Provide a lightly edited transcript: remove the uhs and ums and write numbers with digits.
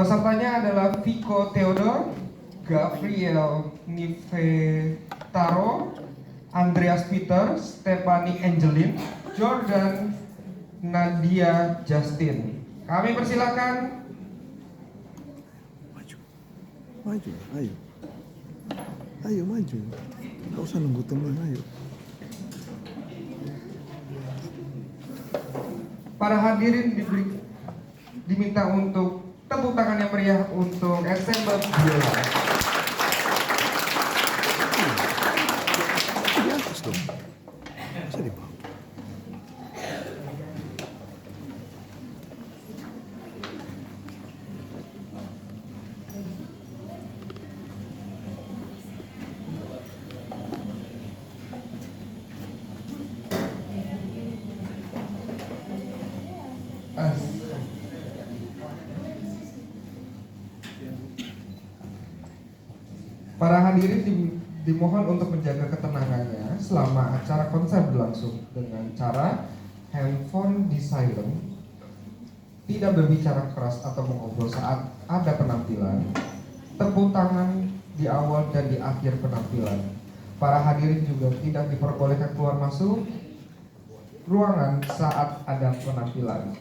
Pesertanya adalah Vico Theodor, Gabriel Nivetaro, Andreas Peter, Stephanie Angelin, Jordan Nadia Justin. Kami persilakan. Maju, ayo. Ayo maju. Gak usah nunggu teman, ayo. Para hadirin diminta untuk tepuk tangan yang meriah untuk ensemble biola. Di atas dong. Bisa di bawah. Para hadirin dimohon untuk menjaga ketenangannya selama acara konser berlangsung dengan cara handphone di silent, tidak berbicara keras atau mengobrol saat ada penampilan, tepuk tangan di awal dan di akhir penampilan. Para hadirin juga tidak diperbolehkan keluar masuk ruangan saat ada penampilan.